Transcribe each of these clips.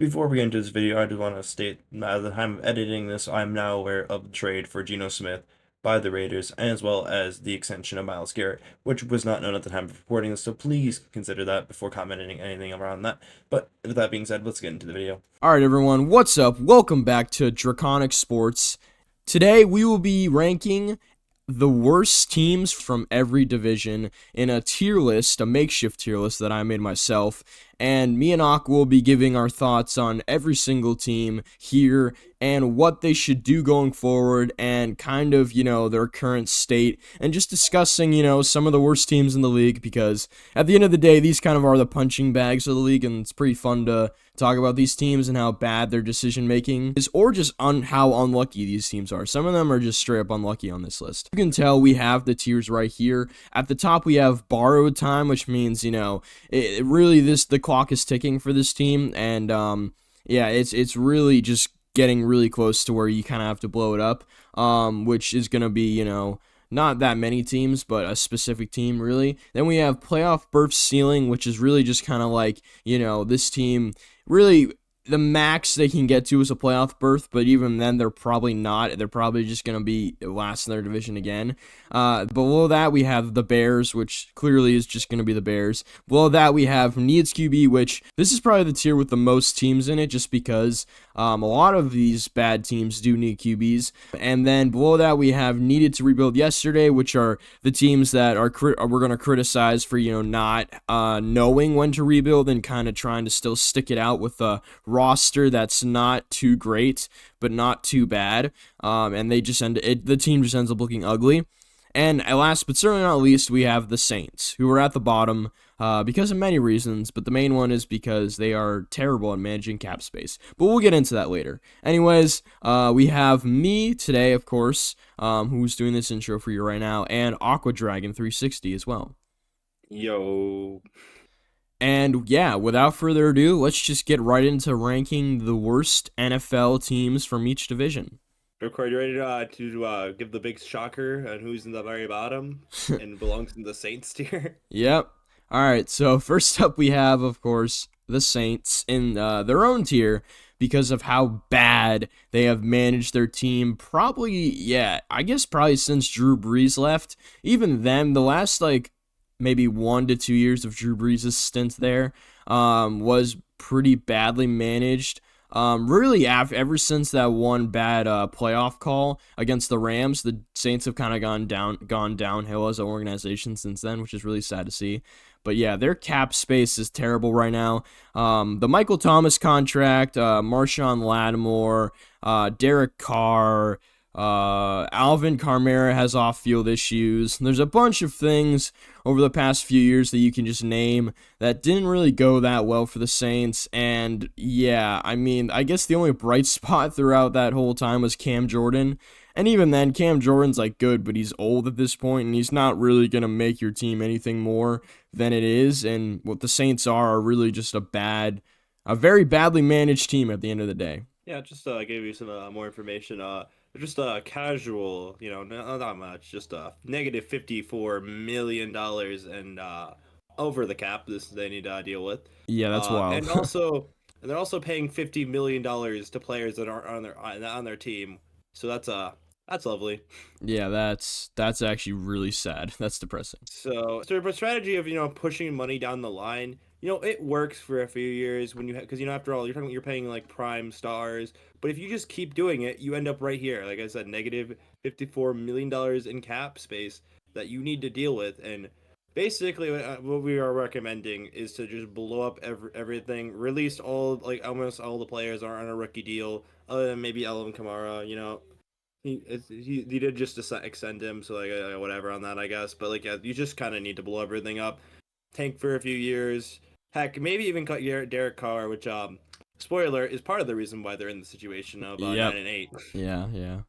Before we get into this video, I just want to state that at the time of editing this, I'm now aware of the trade for Geno Smith by the Raiders, as well as the extension of Myles Garrett, which was not known at the time of reporting this, so please consider that before commenting anything around that. But with that being said, let's get into the video. All right, everyone, what's up? Welcome back to Draconic Sports. Today, we will be ranking the worst teams from every division in a tier list, a makeshift tier list that I made myself. And me and Ak will be giving our thoughts on every single team here and what they should do going forward and kind of, their current state and just discussing, some of the worst teams in the league because at the end of the day, these kind of are the punching bags of the league and it's pretty fun to talk about these teams and how bad their decision making is or just on how unlucky these teams are. Some of them are just straight up unlucky on this list. You can tell we have the tiers right here. At the top, we have borrowed time, which means, it really the clock is ticking for this team, and it's really just getting really close to where you kind of have to blow it up, which is gonna be not that many teams, but a specific team really. Then we have playoff berth ceiling, which is really just kind of like this team really. The max they can get to is a playoff berth, but even then, they're probably not. They're probably just going to be last in their division again. Below that, we have the Bears, which clearly is just going to be the Bears. Below that, we have needs QB, which this is probably the tier with the most teams in it, just because a lot of these bad teams do need QBs. And then below that, we have needed to rebuild yesterday, which are the teams that we're going to criticize for not knowing when to rebuild and kind of trying to still stick it out with the roster that's not too great but not too bad, and the team just ends up looking ugly. And last but certainly not least, we have the Saints, who are at the bottom because of many reasons, but the main one is because they are terrible at managing cap space. But we'll get into that later. Anyways, we have me today, of course, who's doing this intro for you right now, and Aqua Dragon 360 as well. Yo. And yeah, without further ado, let's just get right into ranking the worst NFL teams from each division. Ripcord, you ready to give the big shocker on who's in the very bottom and belongs in the Saints tier? Yep. All right, so first up we have, of course, the Saints in their own tier because of how bad they have managed their team. Probably since Drew Brees left. Even then, the last, maybe 1 to 2 years of Drew Brees' stint there was pretty badly managed. Really, ever since that one bad playoff call against the Rams, the Saints have kind of gone downhill as an organization since then, which is really sad to see. But yeah, their cap space is terrible right now. The Michael Thomas contract, Marshawn Lattimore, Derek Carr, Alvin Kamara has off-field issues. There's a bunch of things over the past few years that you can just name that didn't really go that well for the Saints. And yeah, I guess the only bright spot throughout that whole time was Cam Jordan. And even then, Cam Jordan's good, but he's old at this point, and he's not really going to make your team anything more than it is. And what the Saints are really just a very badly managed team at the end of the day. Yeah, just gave you some more information. Just casual, not much. Just negative $54 million and over the cap. This they need to deal with. Yeah, that's wild. And they're also paying $50 million to players that aren't on their team. So that's lovely. Yeah, that's actually really sad. That's depressing. So a strategy of pushing money down the line. It works for a few years when because after all you're paying like prime stars, but if you just keep doing it, you end up right here. Like I said, negative $54 million in cap space that you need to deal with. And basically, what we are recommending is to just blow up everything, release almost all the players are on a rookie deal, other than maybe Alvin Kamara. He did just extend him, so whatever on that, I guess. But you just kind of need to blow everything up, tank for a few years. Heck, maybe even cut Derek Carr, which spoiler is part of the reason why they're in the situation of 9-8. Yeah.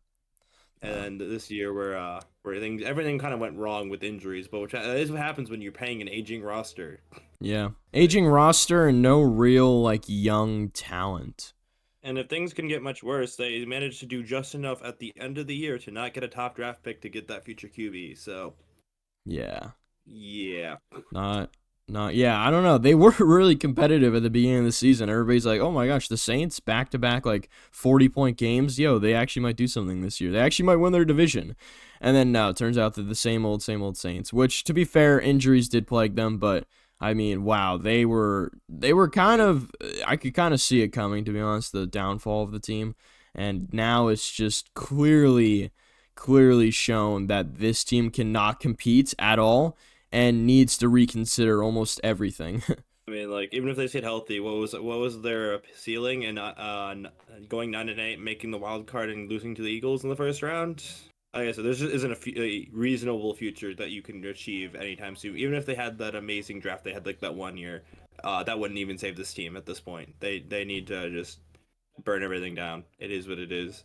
And this year where everything kind of went wrong with injuries, but which is what happens when you're paying an aging roster. Yeah, aging roster and no real young talent. And if things can get much worse, they managed to do just enough at the end of the year to not get a top draft pick to get that future QB. So yeah, yeah, not Not yeah, I don't know. They were really competitive at the beginning of the season. Everybody's like, "Oh my gosh, the Saints back to back like 40-point games. Yo, they actually might do something this year. They actually might win their division." And then no, it turns out that the same old Saints, which to be fair, injuries did plague them, but I mean, wow, they were kind of I could kind of see it coming, to be honest, the downfall of the team. And now it's just clearly shown that this team cannot compete at all and needs to reconsider almost everything. I mean, like even if they stayed healthy, what was their ceiling and going 9-8, making the wild card and losing to the Eagles in the first round? Like I said, there just isn't a reasonable future that you can achieve anytime soon. Even if they had that amazing draft they had like that one year, that wouldn't even save this team at this point. They need to just burn everything down. It is what it is.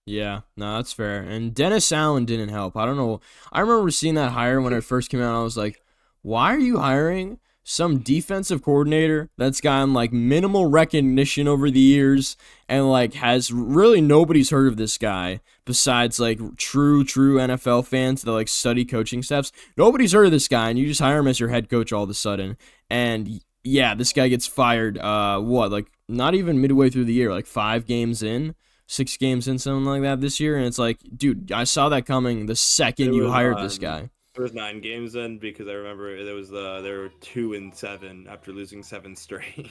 Yeah, no, that's fair. And Dennis Allen didn't help. I don't know. I remember seeing that hire when it first came out. I was like, why are you hiring some defensive coordinator that's gotten like minimal recognition over the years and like has really nobody's heard of this guy besides like true NFL fans that like study coaching steps. Nobody's heard of this guy, and you just hire him as your head coach all of a sudden. And yeah, this guy gets fired. What, like not even midway through the year, like 5 games in, 6 games in, something like that this year, and it's like, dude, I saw that coming the It second you was hired this guy. There was 9 games then because I remember there were 2-7 after losing 7 straight.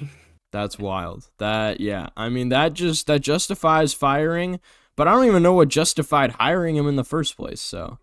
That's wild. That yeah, I mean that justifies firing, but I don't even know what justified hiring him in the first place. So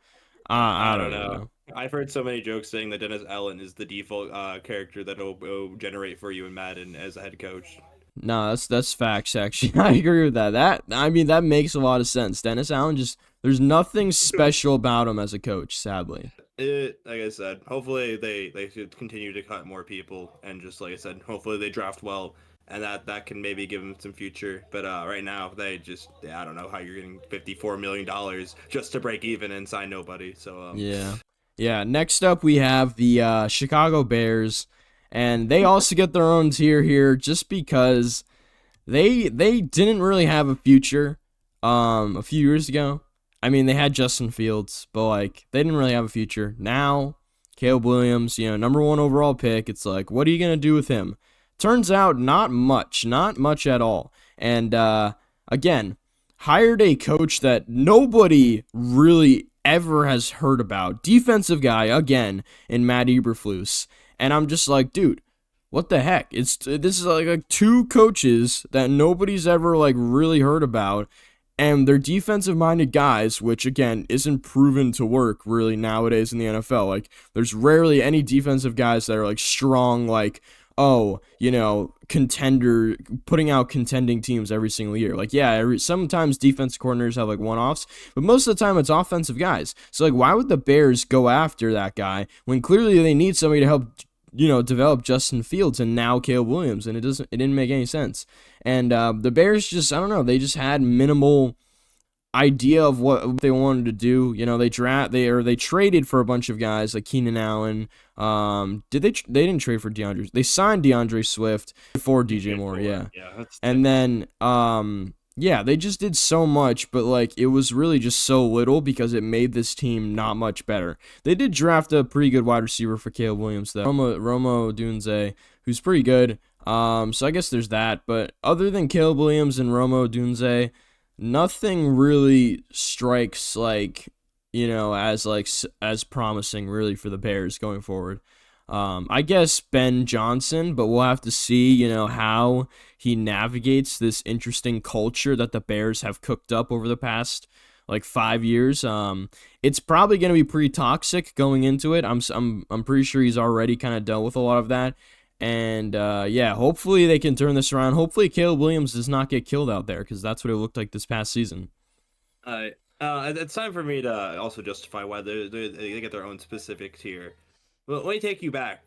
I I don't don't even know. know. I've heard so many jokes saying that Dennis Allen is the default character that will generate for you in Madden as a head coach. No, that's facts actually. I agree with that. That I mean that makes a lot of sense. Dennis Allen just there's nothing special about him as a coach, sadly. Like I said, hopefully they should continue to cut more people, and just like I said, hopefully they draft well, and that can maybe give them some future. But right now I don't know how you're getting $54 million just to break even and sign nobody. So Yeah. Yeah, next up we have the Chicago Bears, and they also get their own tier here just because they didn't really have a future a few years ago. I mean, they had Justin Fields, but like they didn't really have a future. Now, Caleb Williams, number 1 overall pick, it's like, what are you going to do with him? Turns out not much at all. And again, hired a coach that nobody really ever has heard about. Defensive guy again in Matt Eberflus. And I'm just like, dude, what the heck? This is like 2 coaches that nobody's ever like really heard about, and they're defensive minded guys, which again isn't proven to work really nowadays in the NFL. Like there's rarely any defensive guys that are like strong, like, oh, contender, putting out contending teams every single year. Like, yeah, sometimes defense coordinators have like one-offs, but most of the time it's offensive guys. So like, why would the Bears go after that guy when clearly they need somebody to help develop Justin Fields and now Caleb Williams, and it didn't make any sense. And the Bears just, I don't know, they just had minimal idea of what they wanted to do. They traded for a bunch of guys like Keenan Allen. They didn't trade for DeAndre. They signed DeAndre Swift for DJ Moore, yeah. Yeah, that's And then yeah, they just did so much, but like it was really just so little because it made this team not much better. They did draft a pretty good wide receiver for Caleb Williams though, Romo Dunze, who's pretty good. So I guess there's that. But other than Caleb Williams and Romo Dunze, nothing really strikes like as promising really for the Bears going forward. I guess Ben Johnson, but we'll have to see, how he navigates this interesting culture that the Bears have cooked up over the past like 5 years. It's probably going to be pretty toxic going into it. I'm pretty sure he's already kind of dealt with a lot of that. And yeah, hopefully they can turn this around. Hopefully Caleb Williams does not get killed out there because that's what it looked like this past season. it's time for me to also justify why they get their own specific tier. Well, let me take you back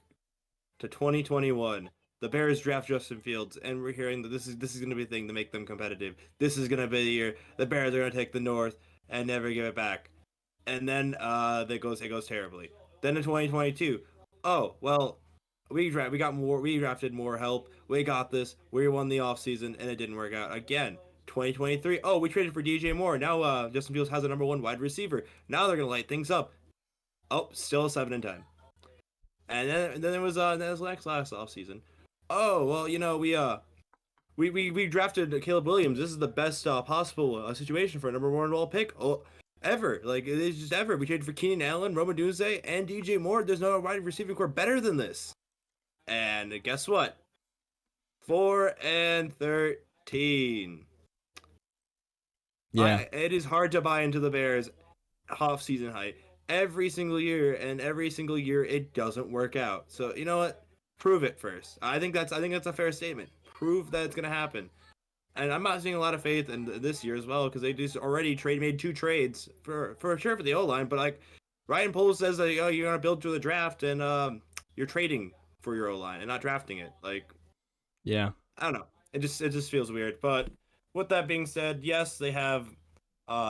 to 2021. The Bears draft Justin Fields, and we're hearing that this is going to be the thing to make them competitive. This is going to be the year the Bears are going to take the North and never give it back. And then it goes terribly. Then in 2022, oh well, we drafted more help. We got this. We won the offseason, and it didn't work out again. 2023, oh, we traded for DJ Moore. Now Justin Fields has a number 1 wide receiver. Now they're going to light things up. Oh, still a 7-10. And then there was last off season. Oh well, we drafted Caleb Williams. This is the best possible situation for a number one overall pick ever. Like it is just ever. We traded for Keenan Allen, Roma Dunze, and DJ Moore. There's no wide receiving core better than this. And guess what? 4-13. Yeah. It is hard to buy into the Bears off season hype every single year, and every single year it doesn't work out. So you know what? Prove it first. I think that's a fair statement. Prove that it's gonna happen. And I'm not seeing a lot of faith in this year as well because they just already made 2 trades for sure for the O line, but like Ryan Poles says that oh you're gonna build through the draft and you're trading for your O line and not drafting it. Like Yeah. I don't know. It just feels weird. But with that being said, yes, they have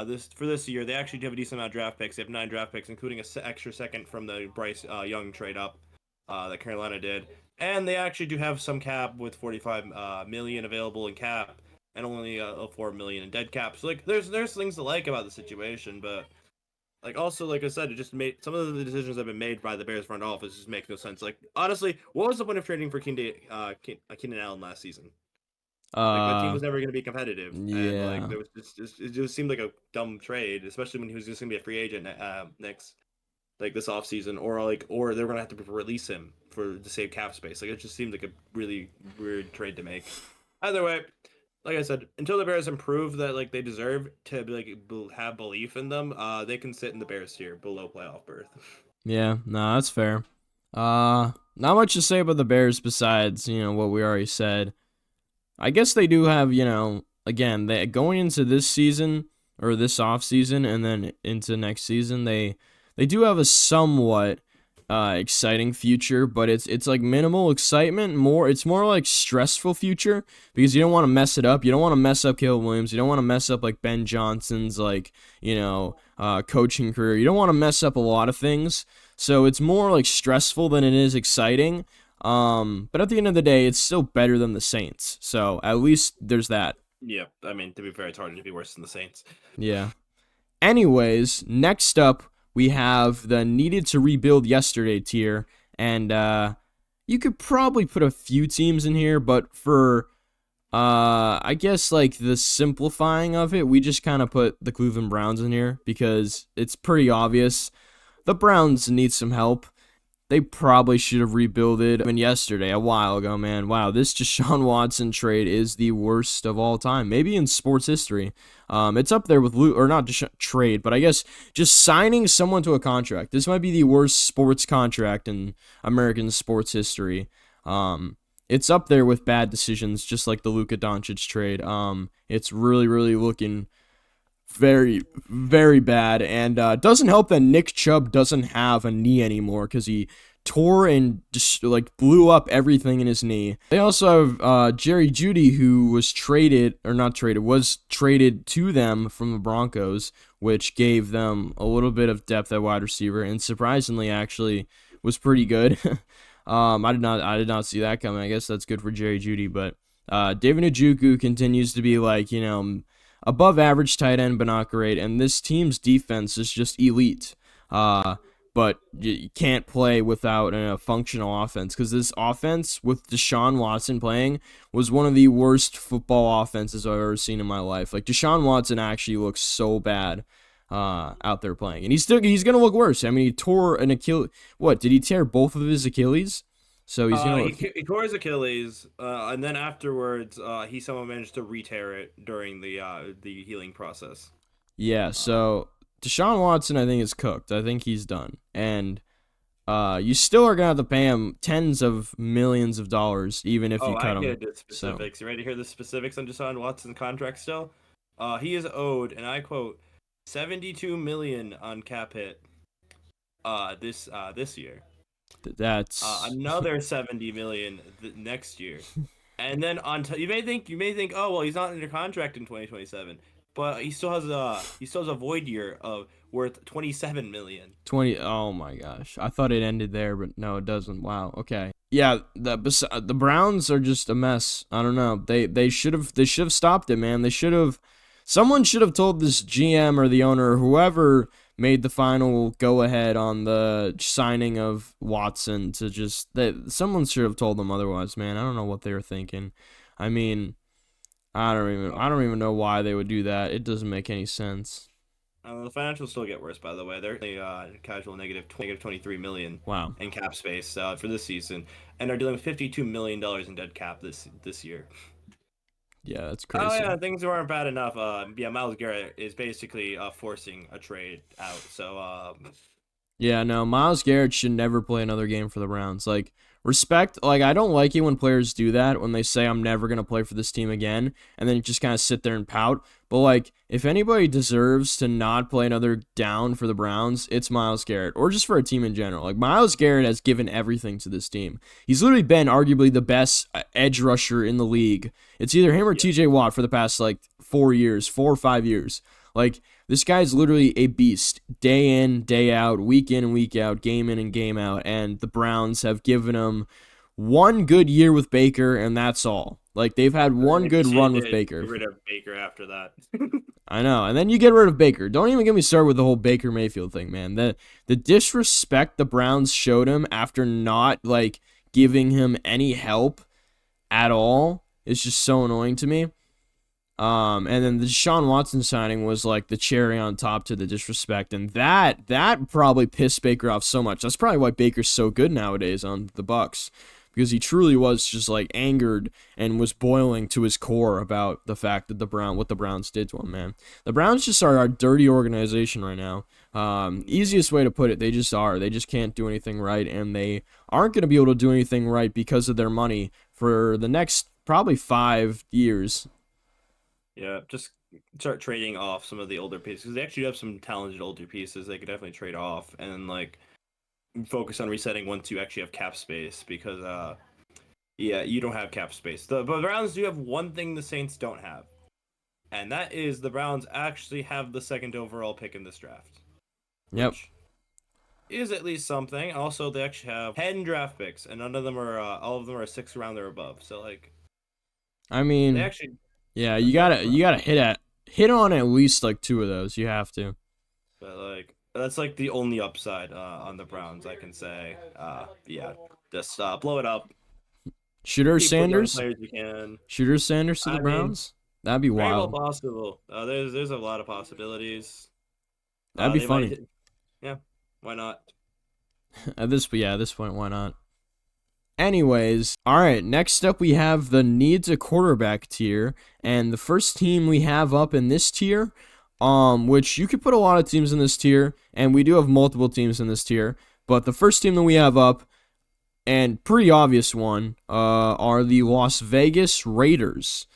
this year they actually do have a decent amount of draft picks. They have 9 draft picks, including an extra second from the Bryce Young trade up that Carolina did, and they actually do have some cap with 45 million available in cap and only 4 million in dead cap. So like there's things to like about the situation, but like also like I said, it just made some of the decisions that have been made by the Bears front office just make no sense. Like honestly, what was the point of trading for Keenan Allen last season? Like the team Uh was never going to be competitive, and like yeah. there was it just seemed like a dumb trade, especially when he was just going to be a free agent next like this offseason, or they're going to have to release him to save cap space. Like it just seemed like a really weird trade to make. Either way, like I said, until the Bears improve that like they deserve to have belief in them, they can sit in the Bears tier below playoff berth. Yeah, no, that's fair. Not much to say about the Bears besides, what we already said. I guess they do have, again, they going into this season or this off season and then into next season, they do have a somewhat exciting future, but it's like minimal excitement. It's more like stressful future because you don't want to mess it up. You don't want to mess up Caleb Williams. You don't want to mess up like Ben Johnson's coaching career. You don't want to mess up a lot of things. So it's more like stressful than it is exciting. But at the end of the day, it's still better than the Saints. So at least there's that. Yeah, I mean to be fair, it's hard to be worse than the Saints. Yeah. Anyways, next up we have the needed to rebuild yesterday tier, and you could probably put a few teams in here, but for I guess like the simplifying of it, we just kind of put the Cleveland Browns in here because it's pretty obvious. The Browns need some help. They probably should have rebuilt it. Yesterday, a while ago, man. Wow, this Deshaun Watson trade is the worst of all time, maybe in sports history. It's up there with or not trade, but I guess just signing someone to a contract. This might be the worst sports contract in American sports history. It's up there with bad decisions, just like the Luka Doncic trade. It's really, really looking very, very bad, and doesn't help that Nick Chubb doesn't have a knee anymore because he tore and just like blew up everything in his knee. They also have Jerry Jeudy, who was was traded to them from the Broncos, which gave them a little bit of depth at wide receiver, and surprisingly, actually, was pretty good. I did not see that coming. I guess that's good for Jerry Jeudy, but David Njoku continues to be like above average tight end, but not great. And this team's defense is just elite. But you can't play without a functional offense because this offense with Deshaun Watson playing was one of the worst football offenses I've ever seen in my life. Like Deshaun Watson actually looks so bad out there playing, and he's gonna look worse. I mean, he tore an Achilles. What did he tear both of his Achilles? So he's gonna. He tore his Achilles, and then afterwards, he somehow managed to re-tear it during the healing process. Yeah, so Deshaun Watson, I think, is cooked. I think he's done. And you still are going to have to pay him tens of millions of dollars, even if you I cut can him. get the So, specifics. You ready to hear the specifics on Deshaun Watson's contract still? He is owed, and I quote, 72 million on cap hit. This year. that's. Another 70 million next year. And then you may think, oh well, he's not under contract in 2027, but he still has a void year of worth 27 million. 20. Oh my gosh. I thought it ended there, but no, it doesn't. Wow. Okay. Yeah, the Browns are just a mess. I don't know. They should have stopped it, man. Someone should have told this GM or the owner or whoever made the final go ahead on the signing of Watson to just that someone should have told them otherwise, man. I don't know what they were thinking. I mean, I don't even know why they would do that. It doesn't make any sense. The financials still get worse, by the way. They're casual negative 23 million Wow. in cap space for this season, and are dealing with $52 million in dead cap this year. Yeah, that's Oh crazy. yeah, things weren't bad enough. Yeah, Miles Garrett is basically forcing a trade out. So Yeah, no, Miles Garrett should never play another game for the Browns. Like, respect, like, I don't like it when players do that, when they say, I'm never going to play for this team again, and then just kind of sit there and pout. But, like, if anybody deserves to not play another down for the Browns, it's Miles Garrett, or just for a team in general. Like, Miles Garrett has given everything to this team. He's literally been arguably the best edge rusher in the league. It's either him or yeah, TJ Watt for the past, like, 4 years, 4 or 5 years. Like, this guy's literally a beast, day in, day out, week in and week out, game in and game out, and the Browns have given him one good year with Baker, and that's all. Like, they've had and then one if you good see run to with Baker. get rid of Baker after that. I know, and then you get rid of Baker. Don't even get me started with the whole Baker Mayfield thing, man. The disrespect the Browns showed him after not, like, giving him any help at all is just so annoying to me. And then the Deshaun Watson signing was like the cherry on top to the disrespect, and that probably pissed Baker off so much. That's probably why Baker's so good nowadays on the Bucks, because he truly was just like angered and was boiling to his core about the fact that what the Browns did to him. Man, the Browns just are a dirty organization right now. Easiest way to put it, they just are. They just can't do anything right, and they aren't going to be able to do anything right because of their money for the next probably 5 years. Yeah, just start trading off some of the older pieces because they actually have some talented older pieces they could definitely trade off and then like focus on resetting once you actually have cap space because yeah, you don't have cap space. But the Browns do have one thing the Saints don't have, and that is the Browns actually have the second overall pick in this draft, Yep. which is at least something. Also, they actually have 10 draft picks, and none of them are all of them are 6th round or above. So like I they mean, actually yeah, that's not you gotta hit on at least like two of those. You have to. but like that's like the only upside on the Browns I can say. Yeah, just blow it up. Shooter Keep the young Sanders, players you can. Shooter Sanders to the I mean, Browns. That'd be very well wild. possible. There's a lot of possibilities. That'd be They might funny. hit. Yeah, why not? At this point, why not? Anyways, all right. Next up, we have the needs a quarterback tier, and the first team we have up in this tier, which you could put a lot of teams in this tier, and we do have multiple teams in this tier. But the first team that we have up, and pretty obvious one, are the Las Vegas Raiders,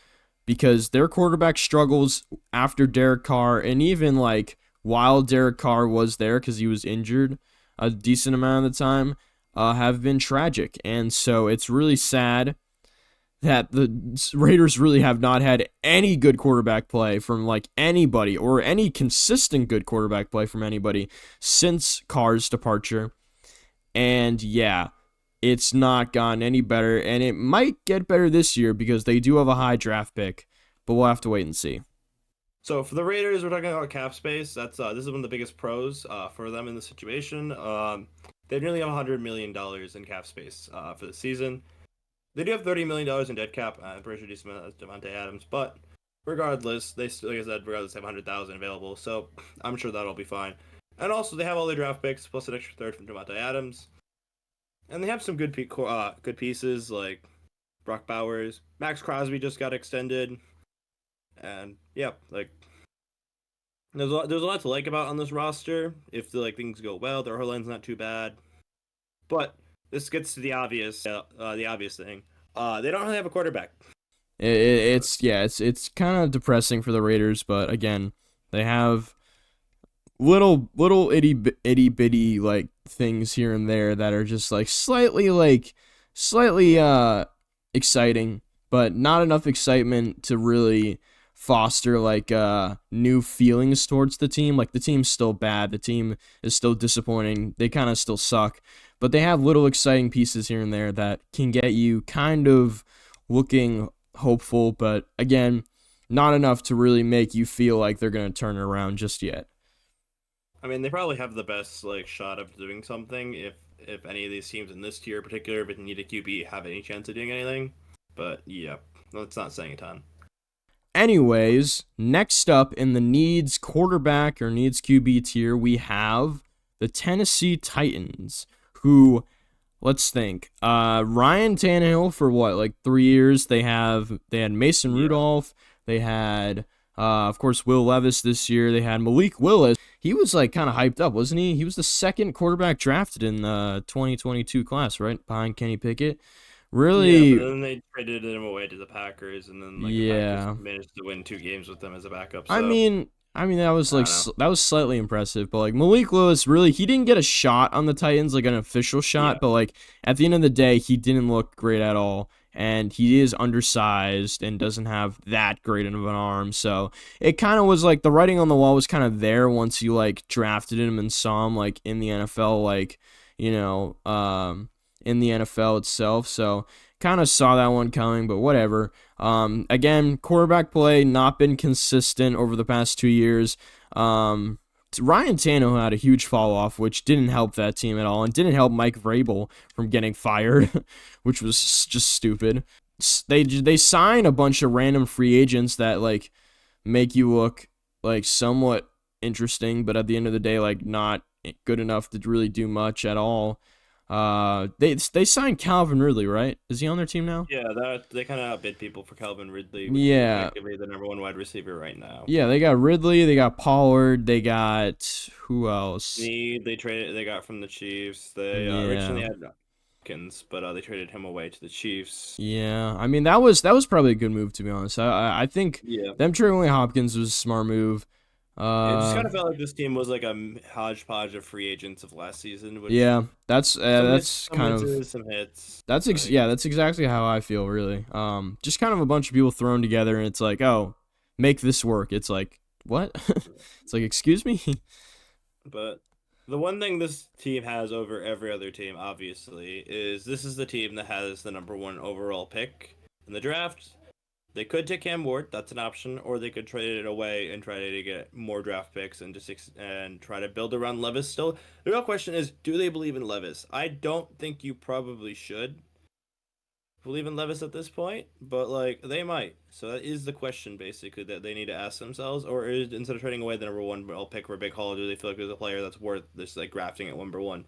because their quarterback struggles after Derek Carr, and even like while Derek Carr was there because he was injured a decent amount of the time, have been tragic. And so it's really sad that the Raiders really have not had any good quarterback play from like anybody, or any consistent good quarterback play from anybody since Carr's departure. And yeah, it's not gotten any better, and it might get better this year because they do have a high draft pick, but we'll have to wait and see. So for the Raiders, we're talking about cap space. That's this is one of the biggest pros for them in the situation. They nearly have $100 million in cap space for the season. They do have $30 million in dead cap. I'm pretty sure decent Devontae Adams, but regardless, like I said, regardless, they have 100,000 available. So I'm sure that'll be fine. And also, they have all their draft picks plus an extra third from Devontae Adams, and they have some good pieces like Brock Bowers, Max Crosby just got extended, and yeah, like there's a lot to like about on this roster. If like things go well, their line's not too bad. But this gets to the obvious thing. They don't really have a quarterback. It's kind of depressing for the Raiders, but again, they have little itty bitty like things here and there that are just like slightly exciting, but not enough excitement to really foster like new feelings towards the team. Like, the team's still bad, the team is still disappointing, they kind of still suck, but they have little exciting pieces here and there that can get you kind of looking hopeful, but again, not enough to really make you feel like they're going to turn it around just yet. I mean, they probably have the best like shot of doing something if any of these teams in this tier in particular, if they need a QB, have any chance of doing anything. But yeah, that's not saying a ton. Anyways, next up in the needs quarterback or needs QB tier, we have the Tennessee Titans, who, let's think, Ryan Tannehill for what, like 3 years. They had Mason Yeah. Rudolph. They had, of course, Will Levis this year. They had Malik Willis. He was like kind of hyped up, wasn't he? He was the second quarterback drafted in the 2022 class, right behind Kenny Pickett. Yeah, but Really, then they traded him away to the Packers, and then like the Packers yeah. managed to win 2 games with them as a backup. I So mean, I mean that was I like don't know. that was slightly impressive, but like Malik Lewis really he didn't get a shot on the Titans like an official Yeah, shot, but like at the end of the day he didn't look great at all, and he is undersized and doesn't have that great of an arm, so it kind of was like the writing on the wall was kind of there once you like drafted him and saw him like in the NFL, like you know, in the NFL itself, so kind of saw that one coming, but whatever. Again, quarterback play not been consistent over the past 2 years. Ryan Tannehill had a huge fall off, which didn't help that team at all, and didn't help Mike Vrabel from getting fired, which was just stupid. They sign a bunch of random free agents that like make you look like somewhat interesting, but at the end of the day, like not good enough to really do much at all. They signed Calvin Ridley, right? Is he on their team now? yeah, that they kind of outbid people for Calvin Ridley, which is Yeah, effectively the number one wide receiver right now. yeah. They got Ridley, they got Pollard, they got who else? They got from the Chiefs. They originally Yeah, had Hopkins, but they traded him away to the Chiefs. yeah. I mean that was probably a good move to be honest. I think Yeah. them trading away Hopkins was a smart move. It just Uh, kind of felt like this team was like a hodgepodge of free agents of last season, which yeah. That's some kind of misses, some hits. yeah. That's exactly how I feel really. Just kind of a bunch of people thrown together, and it's like, oh, make this work. It's like what? It's like excuse me. But the one thing this team has over every other team, obviously, is this is the team that has the number one overall pick in the draft. They could take Cam Ward, that's an option, or they could trade it away and try to get more draft picks and and try to build around Levis. Still, the real question is, do they believe in Levis? I don't think you probably should believe in Levis at this point, but like they might. So that is the question basically that they need to ask themselves. Or is, instead of trading away the number one I'll pick for a big haul, do they feel like there's a player that's worth this like grafting at number one?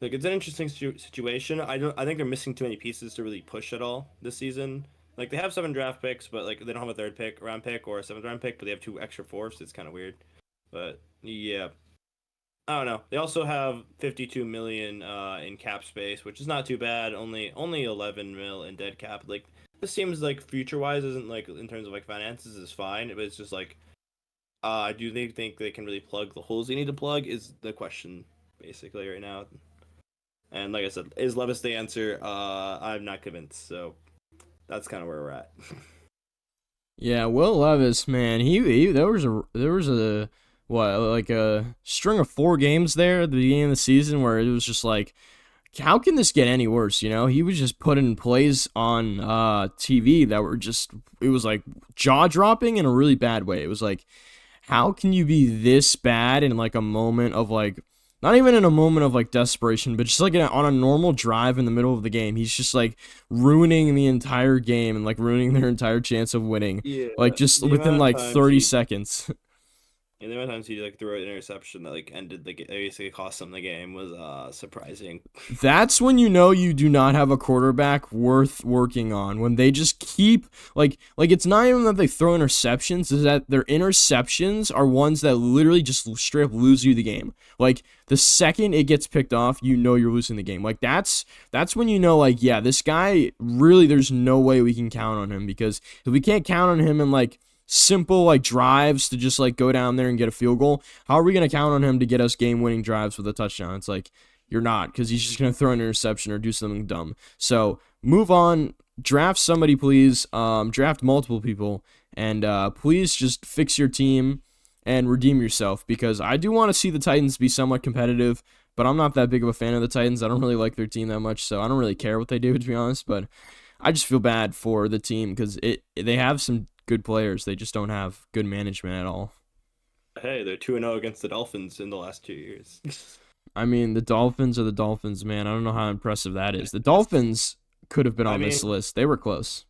Like it's an interesting situation. I think they're missing too many pieces to really push at all this season. Like they have 7 draft picks, but like they don't have a third round pick or a seventh round pick, but they have 2 extra fourths. It's kind of weird. But yeah, I don't know. They also have 52 million in cap space, which is not too bad. Only 11 mil in dead cap. Like this seems like future wise isn't like in terms of like finances is fine, but it's just like do they think they can really plug the holes they need to plug is the question basically right now. And like I said, is Levis the answer? I'm not convinced. So that's kind of where we're at. Yeah, Will Levis, man, he there was a what like a string of 4 games there at the beginning of the season where it was just like, how can this get any worse? You know, he was just putting plays on TV that were just it was like jaw dropping in a really bad way. It was like, how can you be this bad in like a moment of like not even in a moment of like desperation, but just like on a normal drive in the middle of the game, he's just like ruining the entire game and like ruining their entire chance of winning, Yeah, like just the within amount of like times 30 he seconds. and the amount of times he like threw an interception that like ended the basically cost them the game was surprising. That's when you know you do not have a quarterback worth working on. When they just keep like it's not even that they throw interceptions, is that their interceptions are ones that literally just straight up lose you the game. Like the second it gets picked off, you know you're losing the game. Like that's when you know like yeah, this guy really there's no way we can count on him, because if we can't count on him in like simple like drives to just like go down there and get a field goal, how are we going to count on him to get us game winning drives with a touchdown? It's like you're not, because he's just going to throw an interception or do something dumb. So move on, draft somebody, please. Draft multiple people, and please just fix your team and redeem yourself, because I do want to see the Titans be somewhat competitive, but I'm not that big of a fan of the Titans. I don't really like their team that much, so I don't really care what they do, to be honest. But I just feel bad for the team because they have some good players. They just don't have good management at all. Hey, they're 2-0 against the Dolphins in the last 2 years. I mean, the Dolphins are the Dolphins, man. I don't know how impressive that is. The Dolphins could have been I on mean, this list. They were close.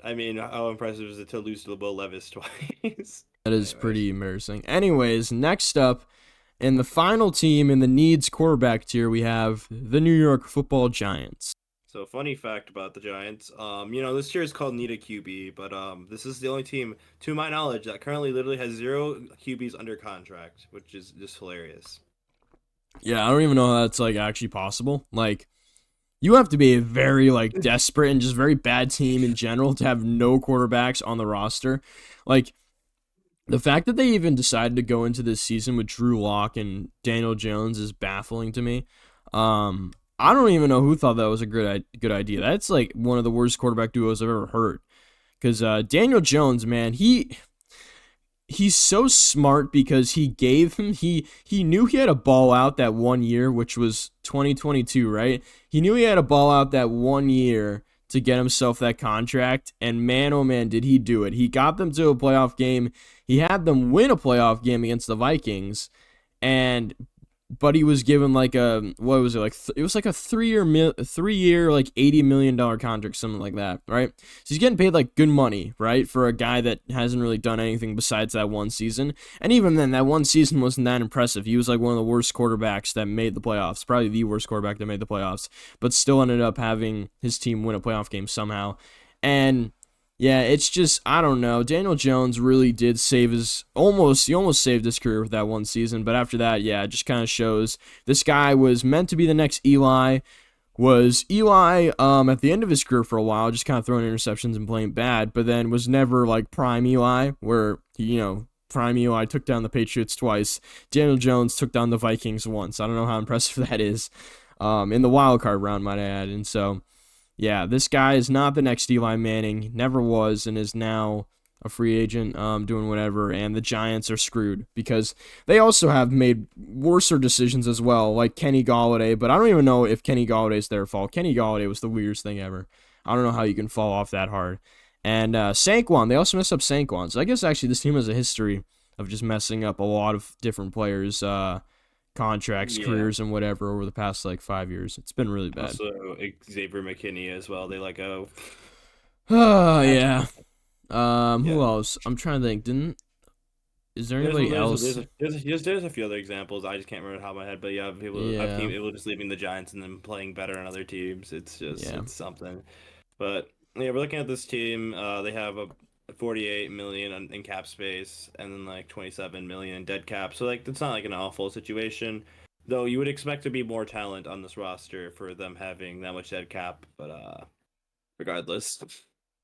how impressive is it to lose to Will Levis twice? That is Anyways, pretty embarrassing. Anyways, next up, in the final team in the needs quarterback tier, we have the New York Football Giants. so funny fact about the Giants, this year is called Need a QB, but this is the only team, to my knowledge, that currently literally has zero QBs under contract, which is just hilarious. Yeah, I don't even know how that's like actually possible. Like, you have to be a very like desperate and just very bad team in general to have no quarterbacks on the roster. Like, the fact that they even decided to go into this season with Drew Lock and Daniel Jones is baffling to me. I don't even know who thought that was a good idea. That's like one of the worst quarterback duos I've ever heard. Because Daniel Jones, man, he's so smart because he knew he had a ball out that 1 year, which was 2022, right? He knew he had a ball out that 1 year to get himself that contract, and man, oh man, did he do it. He got them to a playoff game. He had them win a playoff game against the Vikings, and but he was given like a, what was it, like it was like a 3 year like $80 million contract, something like that, right? So he's getting paid like good money, right, for a guy that hasn't really done anything besides that one season. And even then, that one season wasn't that impressive. He was like one of the worst quarterbacks that made the playoffs, probably the worst quarterback that made the playoffs, but still ended up having his team win a playoff game somehow. And yeah, it's just, I don't know. Daniel Jones really did save he almost saved his career with that one season. But after that, yeah, it just kind of shows this guy was meant to be the next Eli. Was Eli at the end of his career for a while, just kind of throwing interceptions and playing bad, but then was never like prime Eli, where, prime Eli took down the Patriots twice. Daniel Jones took down the Vikings once. I don't know how impressive that is. In the wild card round, might I add. And so, yeah, this guy is not the next Eli Manning, never was, and is now a free agent, doing whatever. And the Giants are screwed because they also have made worser decisions as well, like Kenny Galladay. But I don't even know if Kenny Galladay is their fault. Kenny Galladay was the weirdest thing ever. I don't know how you can fall off that hard. And Saquon, they also messed up Saquon. So I guess actually this team has a history of just messing up a lot of different players' contracts, Yeah. careers, and whatever over the past like 5 years. It's been really bad. Also, Xavier McKinney as well. They let go. Oh Actually, yeah. yeah. Who else? I'm trying to think. Is there There's anybody there's else? there's a few other examples. I just can't remember the top of my head. But yeah, Yeah. people just leaving the Giants and then playing better on other teams. Yeah. It's something. But yeah, we're looking at this team. They have a 48 million in cap space and then like 27 million in dead cap. So like it's not like an awful situation. Though you would expect to be more talent on this roster for them having that much dead cap. But regardless of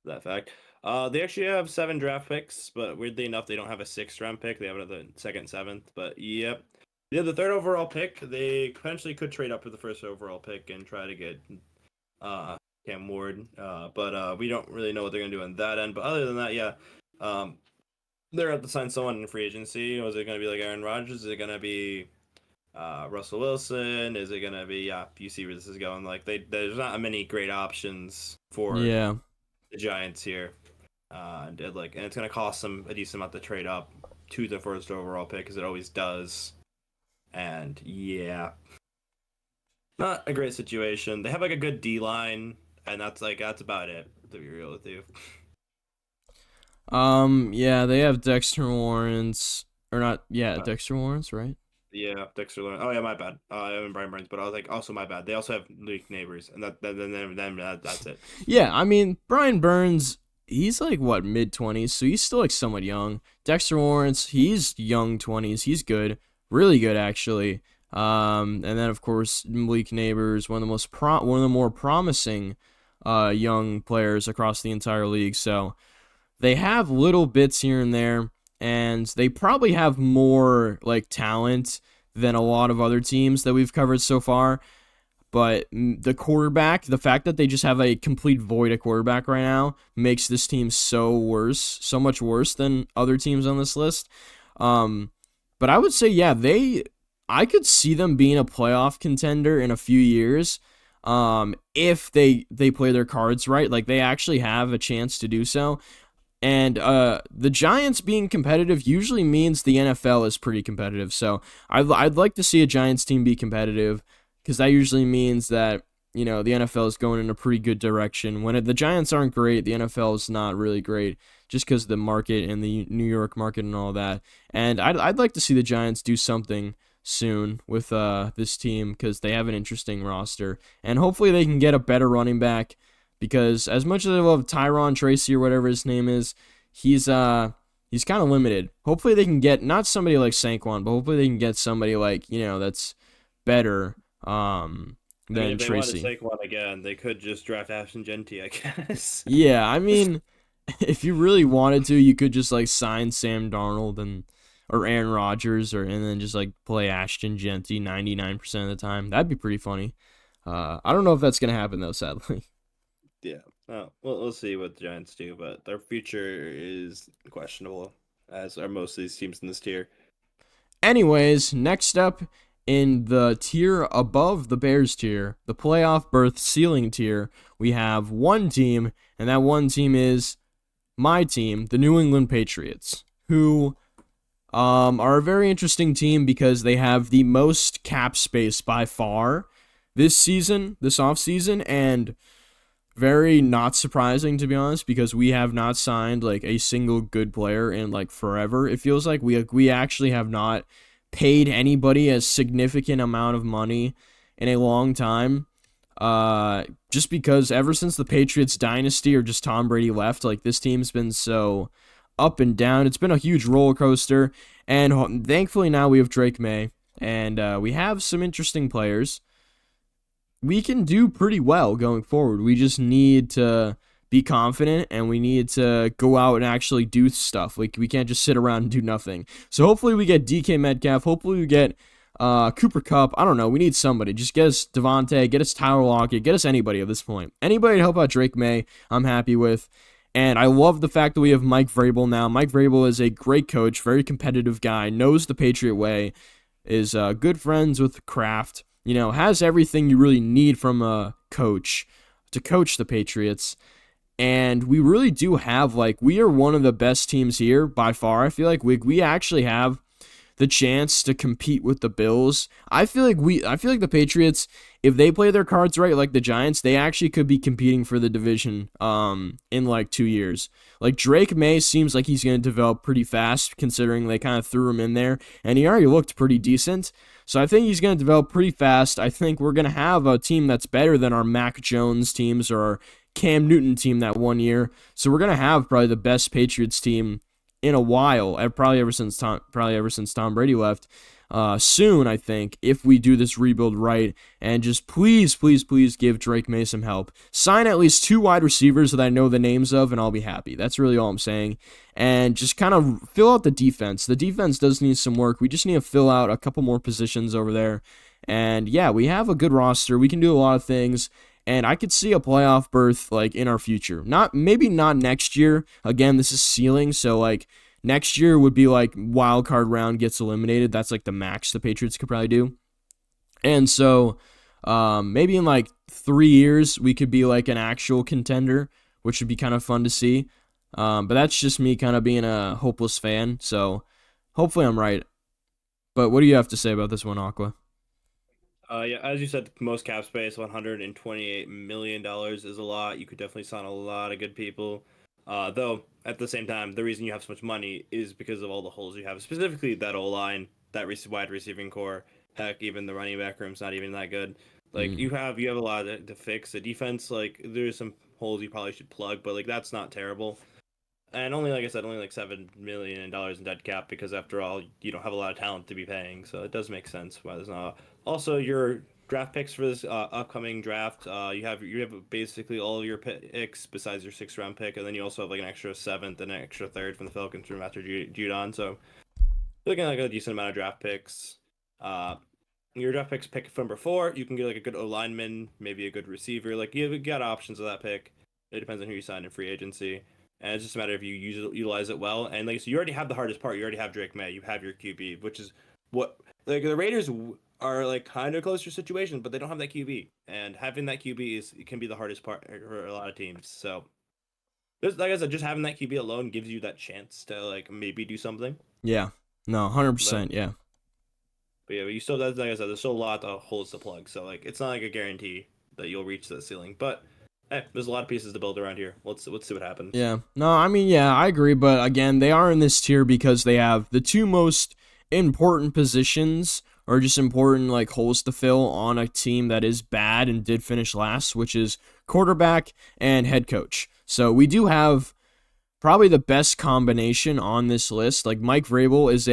that fact. They actually have 7 draft picks, but weirdly enough, they don't have a sixth round pick. They have another second, seventh. But yep, they have the third overall pick. They potentially could trade up for the first overall pick and try to get uh Cam Ward. But we don't really know what they're gonna do on that end. But other than that, yeah, um, they're going to sign someone in free agency. Was it gonna be like Aaron Rodgers? Is it gonna be Russell Wilson? Is it gonna be, yeah? You see where this is going. Like there's not many great options for Yeah. the Giants here. And it's gonna cost them a decent amount to trade up to the first overall pick, because it always does. And yeah, not a great situation. They have like a good D line, and that's about it. To be real with you. Yeah, they have Dexter Lawrence or not? Yeah, Uh, Dexter Lawrence, right? yeah, Dexter Lawrence. Oh yeah, my bad. I am Brian Burns, but I was like, also my bad. They also have Luke Neighbors, and that's it. Yeah, I mean, Brian Burns, he's like what, mid-20s, so he's still like somewhat young. Dexter Lawrence, he's young 20s. He's good. Really good actually. And then of course, Malik Neighbors, one of the more promising young players across the entire league. So, they have little bits here and there, and they probably have more like talent than a lot of other teams that we've covered so far. But the quarterback, the fact that they just have a complete void at quarterback right now, makes this team so much worse than other teams on this list. Um, but I would say, yeah, I could see them being a playoff contender in a few years. If they play their cards right, like they actually have a chance to do so. And the Giants being competitive usually means the NFL is pretty competitive. So I'd like to see a Giants team be competitive because that usually means that, the NFL is going in a pretty good direction. When the Giants aren't great, the NFL is not really great just because of the market and the New York market and all that. And I'd like to see the Giants do something soon with this team because they have an interesting roster. And hopefully they can get a better running back because as much as I love Tyron Tracy or whatever his name is, he's kind of limited. Hopefully they can get not somebody like Saquon, but hopefully they can get somebody like, that's better I mean, than if they wanted Tracy. Saquon again, they could just draft Ashton Genty, I guess. Yeah, I mean, if you really wanted to, you could just like sign Sam Darnold and or Aaron Rodgers and then just like play Ashton Genty 99% of the time. That'd be pretty funny. I don't know if that's gonna happen though, sadly. Yeah. Oh, well, we'll see what the Giants do, but their future is questionable, as are most of these teams in this tier. Anyways, next up in the tier above the Bears tier, the playoff berth ceiling tier, we have one team, and that one team is my team, the New England Patriots, who are a very interesting team because they have the most cap space by far this season, this offseason, and very not surprising to be honest because we have not signed like a single good player in like forever. It feels like we actually have not paid anybody a significant amount of money in a long time. Just because ever since the Patriots dynasty or just Tom Brady left, like this team's been so up and down. It's been a huge roller coaster, and thankfully now we have Drake May, and we have some interesting players. We can do pretty well going forward. We just need to be confident and we need to go out and actually do stuff. Like we can't just sit around and do nothing. So hopefully we get DK Metcalf. Hopefully we get Cooper Kupp. I don't know. We need somebody. Just get us Devontae. Get us Tyler Lockett. Get us anybody at this point. Anybody to help out Drake May, I'm happy with. And I love the fact that we have Mike Vrabel now. Mike Vrabel is a great coach, very competitive guy, knows the Patriot way, is good friends with Kraft, has everything you really need from a coach to coach the Patriots. And we really do have, like, we are one of the best teams here by far. I feel like we actually have the chance to compete with the Bills. I feel like the Patriots, if they play their cards right like the Giants, they actually could be competing for the division in like 2 years. Like Drake May seems like he's going to develop pretty fast considering they kind of threw him in there and he already looked pretty decent. So I think he's going to develop pretty fast. I think we're going to have a team that's better than our Mac Jones teams or our Cam Newton team that one year. So we're going to have probably the best Patriots team in a while, probably ever since Tom Brady left. Soon, I think, if we do this rebuild right, and just please give Drake May some help. Sign at least 2 wide receivers that I know the names of, and I'll be happy. That's really all I'm saying. And just kind of fill out the defense. The defense does need some work. We just need to fill out a couple more positions over there. And yeah, we have a good roster. We can do a lot of things. And I could see a playoff berth like in our future. Maybe not next year. Again, this is ceiling, so like next year would be like wild card round gets eliminated. That's like the max the Patriots could probably do. And so maybe in like 3 years we could be like an actual contender, which would be kind of fun to see. But that's just me kind of being a hopeless fan. So hopefully I'm right. But what do you have to say about this one, Aqua? Yeah, as you said, most cap space, $128 million is a lot. You could definitely sign a lot of good people. Though, at the same time, the reason you have so much money is because of all the holes you have, specifically that O-line, that wide receiving core. Heck, even the running back room's not even that good. Like, Mm. you have a lot to fix. The defense, like, there's some holes you probably should plug, but, like, that's not terrible. And only, like I said, only like $7 million in dead cap because after all, you don't have a lot of talent to be paying. So it does make sense why there's not. Also, your draft picks for this upcoming draft, you have basically all of your picks besides your 6th round pick, and then you also have like an extra 7th and an extra 3rd from the Falcons from after Judon. So you're looking at like a decent amount of draft picks. Uh, your draft picks pick from number 4, you can get like a good O lineman, maybe a good receiver. Like you got options of that pick. It depends on who you sign in free agency. And it's just a matter if you utilize it well. And like so, you already have the hardest part. You already have Drake May. You have your QB, which is what like the Raiders are like kind of close to your situation, but they don't have that QB. And having that QB can be the hardest part for a lot of teams. So Just like I said, just having that QB alone gives you that chance to like maybe do something. Yeah. No, But 100%. Yeah. but yeah, you still that's like I said, there's still a lot of holes to plug. So like it's not like a guarantee that you'll reach the ceiling. But hey, there's a lot of pieces to build around here. Let's see what happens. Yeah. No, I mean, yeah, I agree. But again, they are in this tier because they have the two most important positions or just important like holes to fill on a team that is bad and did finish last, which is quarterback and head coach. So we do have probably the best combination on this list. Like Mike Vrabel is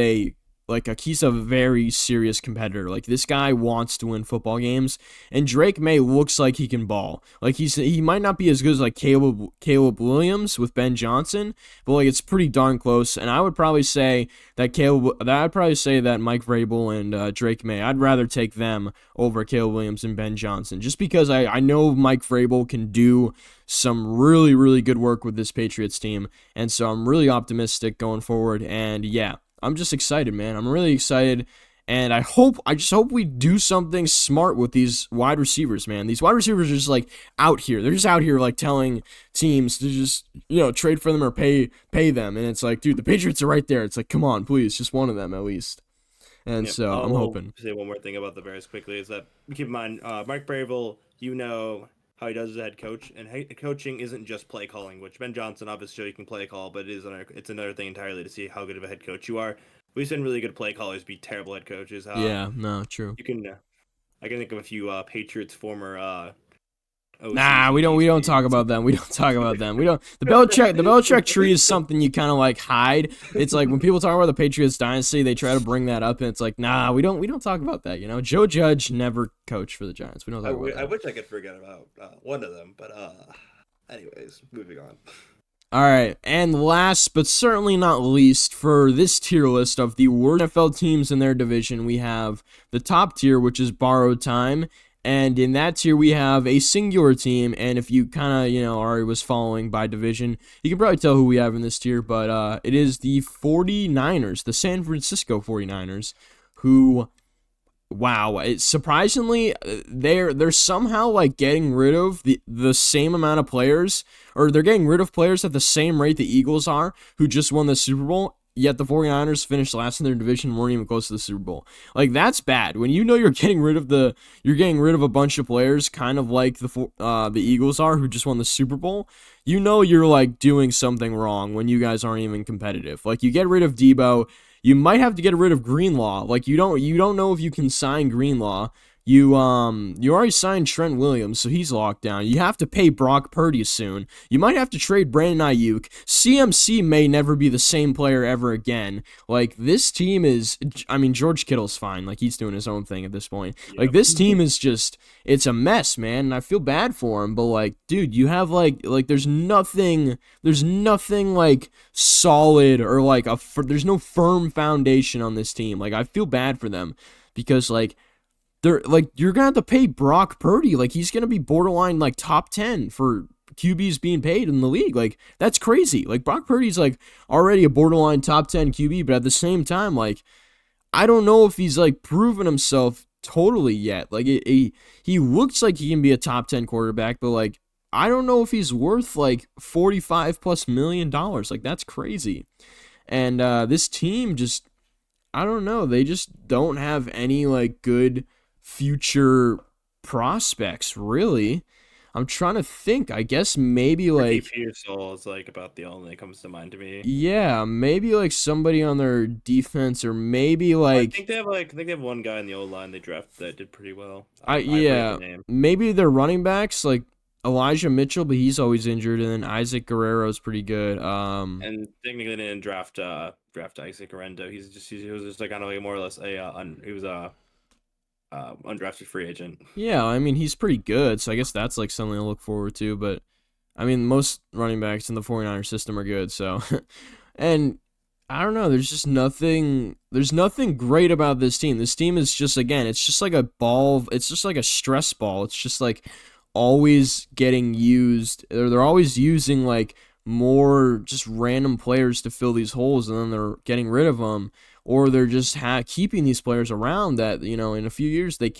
he's a very serious competitor. Like this guy wants to win football games, and Drake May looks like he can ball. Like he might not be as good as like Caleb Williams with Ben Johnson, but like it's pretty darn close. And I would probably say that Mike Vrabel and Drake May. I'd rather take them over Caleb Williams and Ben Johnson, just because I know Mike Vrabel can do some really, really good work with this Patriots team. And so I'm really optimistic going forward. And yeah, I'm just excited, man. I'm really excited. And I just hope we do something smart with these wide receivers, man. These wide receivers are just like out here. They're just out here like telling teams to just, trade for them or pay them. And it's like, dude, the Patriots are right there. It's like, come on, please, just one of them at least. And Yeah. so I'm hoping. Say one more thing about the Bears quickly is that keep in mind, Mike Bravel, how he does as a head coach, and head coaching isn't just play calling. Which Ben Johnson obviously you can play call, but it's another thing entirely to see how good of a head coach you are. We've seen really good play callers be terrible head coaches. Yeah, no, true. You can, I can think of a few Patriots former OCs Nah, and we don't talk DCs. about them. We don't talk about them. We don't. The Belichick tree is something you kind of like hide. It's like when people talk about the Patriots dynasty, they try to bring that up, and it's like, nah, we don't talk about that. Joe Judge never coached for the Giants. We don't talk about I that. wish I could forget about one of them, but anyways, moving on. All right, and last but certainly not least, for this tier list of the worst NFL teams in their division, we have the top tier, which is borrowed time. And in that tier, we have a singular team. And if you kind of, already was following by division, you can probably tell who we have in this tier. But it is the 49ers, the San Francisco 49ers, who, wow, surprisingly, they're somehow like getting rid of the same amount of players, or they're getting rid of players at the same rate the Eagles are, who just won the Super Bowl. Yet the 49ers finished last in their division, weren't even close to the Super Bowl. Like that's bad. When you're getting rid of a bunch of players, kind of like the Eagles are, who just won the Super Bowl. You're like doing something wrong when you guys aren't even competitive. Like you get rid of Debo, you might have to get rid of Greenlaw. Like you don't know if you can sign Greenlaw. You already signed Trent Williams, so he's locked down. You have to pay Brock Purdy soon. You might have to trade Brandon Ayuk. CMC may never be the same player ever again. Like this team is, George Kittle's fine. Like he's doing his own thing at this point. Yep. Like this team is just, it's a mess, man. And I feel bad for him, but like, dude, you have like there's nothing like solid or like there's no firm foundation on this team. Like I feel bad for them because like. They're like you're gonna have to pay Brock Purdy. Like he's gonna be borderline like top 10 for QBs being paid in the league. Like that's crazy. Like Brock Purdy's like already a borderline top 10 QB, but at the same time, like I don't know if he's like proven himself totally yet. Like he looks like he can be a top 10 quarterback, but like I don't know if he's worth like $45+ million. Like that's crazy. And this team just, I don't know. They just don't have any like good future prospects, really. I'm trying to think. I guess maybe like Pearsall is like about the only that comes to mind to me. yeah, maybe like somebody on their defense, or maybe I like think they have one guy in the old line they drafted that did pretty well. I forget yeah, the name. maybe their running backs like Elijah Mitchell, but he's always injured, and then Isaac Guerrero's pretty good. And technically they didn't draft Isaac Orendo. He was just like kind of like more or less he was a undrafted free agent. Yeah, I mean, he's pretty good, so I guess that's like something to look forward to, but I mean, most running backs in the 49ers system are good, so and I don't know, there's nothing great about this team. This team is just, again, it's just like a ball, it's just like a stress ball. It's just like always getting used, or they're always using like more just random players to fill these holes, and then they're getting rid of them, or they're just keeping these players around that in a few years they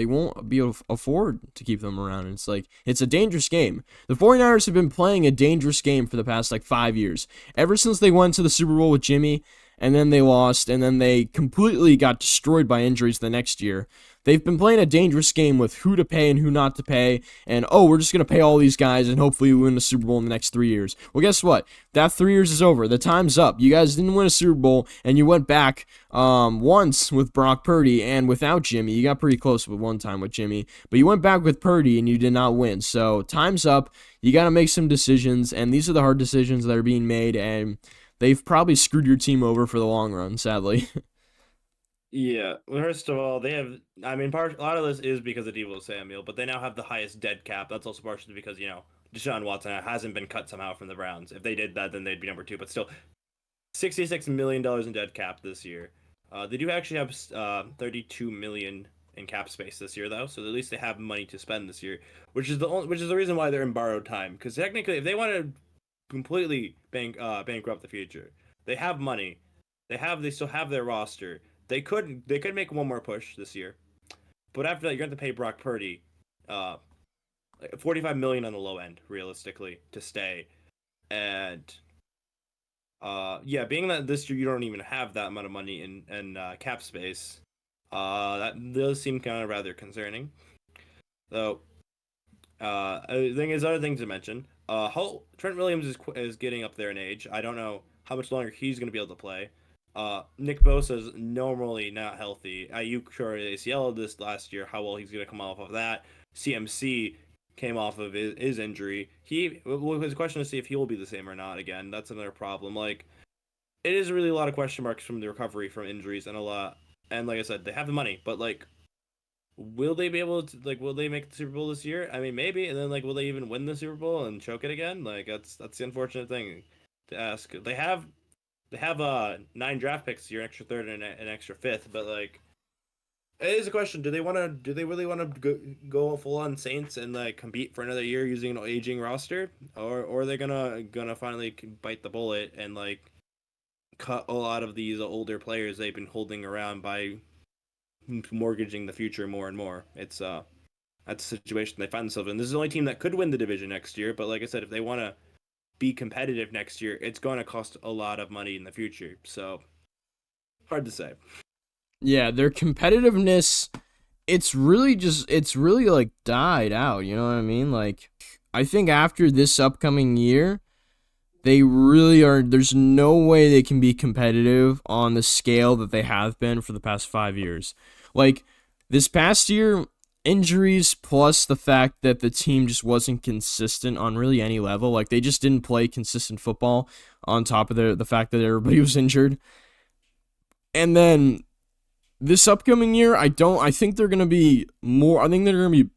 won't be able to afford to keep them around. And it's like it's a dangerous game. The 49ers have been playing a dangerous game for the past like 5 years, ever since they went to the Super Bowl with Jimmy, and then they lost, and then they completely got destroyed by injuries the next year. They've been playing a dangerous game with who to pay and who not to pay, and we're just going to pay all these guys and hopefully we win the Super Bowl in the next 3 years. Well, guess what? That 3 years is over. The time's up. You guys didn't win a Super Bowl, and you went back once with Brock Purdy and without Jimmy. You got pretty close with one time with Jimmy, but you went back with Purdy and you did not win. So time's up. You got to make some decisions, and these are the hard decisions that are being made, and they've probably screwed your team over for the long run, sadly. Yeah. Well, first of all, they have. I mean, a lot of this is because of Deebo Samuel, but they now have the highest dead cap. That's also partially because Deshaun Watson hasn't been cut somehow from the Browns. If they did that, then they'd be number two. But still, $66 million in dead cap this year. They do actually have $32 million in cap space this year, though. So at least they have money to spend this year, which is the reason why they're in borrowed time. Because technically, if they want to completely bankrupt the future, they have money. They still have their roster. They could make one more push this year, but after that, you're going to pay Brock Purdy, $45 million on the low end, realistically, to stay. And yeah, being that this year you don't even have that amount of money in cap space, that does seem kind of rather concerning. Though, I think there's other things to mention. Trent Williams is getting up there in age. I don't know how much longer he's going to be able to play. Nick Bosa's normally not healthy. Ayuk tore ACL this last year. How well he's going to come off of that? CMC came off of his injury. His question to see if he will be the same or not again. That's another problem. Like, it is really a lot of question marks from the recovery from injuries and a lot. And like I said, they have the money, but like, will they be able to will they make the Super Bowl this year? I mean, maybe. And then will they even win the Super Bowl and choke it again? Like, that's the unfortunate thing to ask. They have 9 draft picks, your extra third and an extra fifth, but like, it is a question. Do they really want to go full on Saints and compete for another year using an aging roster, or are they gonna finally bite the bullet and cut a lot of these older players they've been holding around by mortgaging the future more and more? It's that's the situation they find themselves in. This is the only team that could win the division next year, but like I said, if they want to be competitive next year, it's going to cost a lot of money in the future. So hard to say. Yeah, their competitiveness, it's really died out, you know what I mean? Like, I think after this upcoming year, they really are, there's no way they can be competitive on the scale that they have been for the past 5 years. Like, this past year, injuries plus the fact that the team just wasn't consistent on really any level. Like, they just didn't play consistent football on top of the fact that everybody was injured. And then this upcoming year, I think they're going to be more, I think they're going to be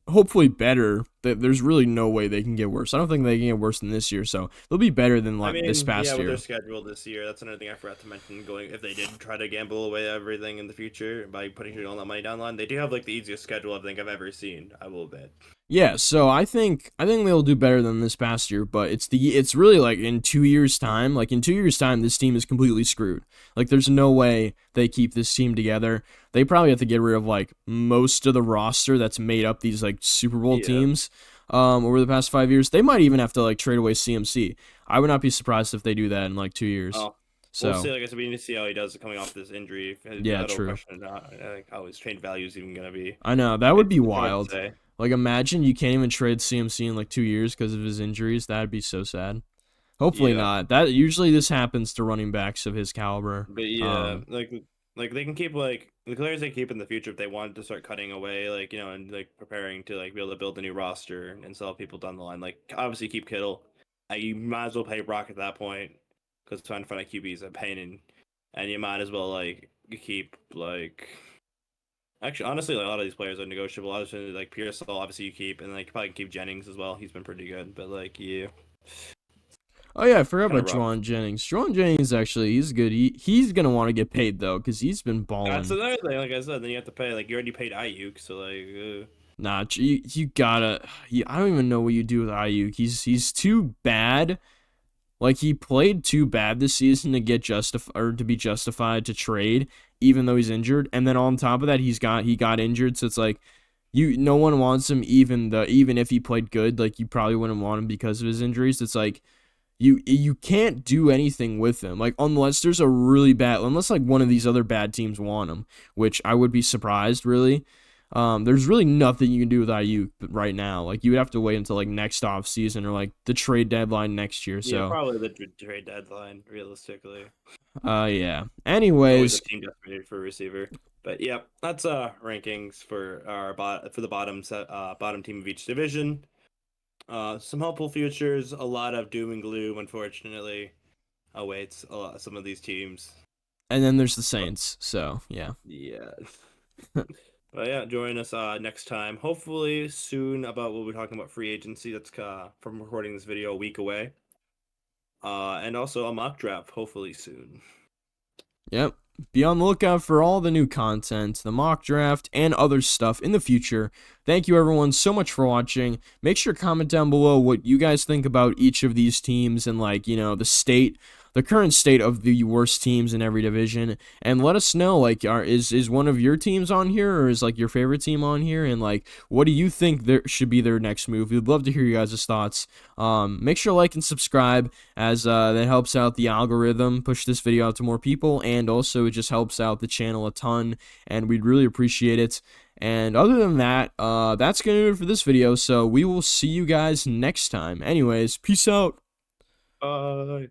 hopefully better. There's really no way they can get worse. I don't think they can get worse than this year, so they'll be better than this past with year. their schedule this year, that's another thing I forgot to mention. If they did try to gamble away everything in the future by putting all that money down the line, they do have the easiest schedule I think I've ever seen. I will bet. Yeah, so I think they'll do better than this past year, but it's really in 2 years' time. Like, in 2 years' time, this team is completely screwed. Like, there's no way they keep this team together. They probably have to get rid of most of the roster that's made up these Super Bowl teams over the past 5 years. They might even have to trade away CMC. I would not be surprised if they do that in 2 years. Oh. So we'll see. Like I said, we need to see how he does coming off this injury. Yeah, true. Question how his trade value is even gonna be. I know that would be wild. Imagine you can't even trade CMC in 2 years because of his injuries. That'd be so sad. Hopefully not. That usually this happens to running backs of his caliber. But yeah, they can keep the players they keep in the future if they wanted to start cutting away, and preparing to be able to build a new roster and sell people down the line. Obviously keep Kittle. You might as well pay Brock at that point because trying to find a QB is a pain, and you might as well keep Actually, honestly, a lot of these players are negotiable. Obviously, Pearsall, obviously you keep, and you probably can keep Jennings as well. He's been pretty good, but yeah. Oh yeah, I forgot about Juwan Jennings. Juwan Jennings he's good. He's gonna want to get paid though because he's been balling. That's another thing. Like I said, then you have to pay. You already paid Ayuk, so Nah, you gotta. I don't even know what you do with Ayuk. He's too bad. Like he played too bad this season to get to be justified to trade, even though he's injured. And then on top of that, he got injured, so it's like no one wants him even if he played good. Like you probably wouldn't want him because of his injuries. It's like you can't do anything with him. Like unless like one of these other bad teams want him, which I would be surprised really. There's really nothing you can do with Ayuk right now. Like you would have to wait until like next off season or like the trade deadline next year. Yeah, So, probably the trade deadline, realistically. yeah. It's always a Anyways, team decimated for a receiver. But yeah, that's rankings for for the bottom team of each division. Some hopeful futures, a lot of doom and gloom, unfortunately, awaits some of these teams. and then there's the But Saints. So yeah. yeah. But yeah, join us next time. Hopefully soon about we'll be talking about free agency. That's from recording this video a week away. And also a mock draft, hopefully soon. Yep. Be on the lookout for all the new content, the mock draft, and other stuff in the future. Thank you, everyone, so much for watching. Make sure to comment down below what you guys think about each of these teams and, like, the current state of the worst teams in every division. And let us know, like, is one of your teams on here, or is, like, your favorite team on here? And, like, what do you think there should be their next move? We'd love to hear you guys' thoughts. Make sure to like and subscribe, as that helps out the algorithm, push this video out to more people, and also it just helps out the channel a ton, and we'd really appreciate it. And other than that, that's gonna do it for this video, so we will see you guys next time. Anyways, peace out. Bye.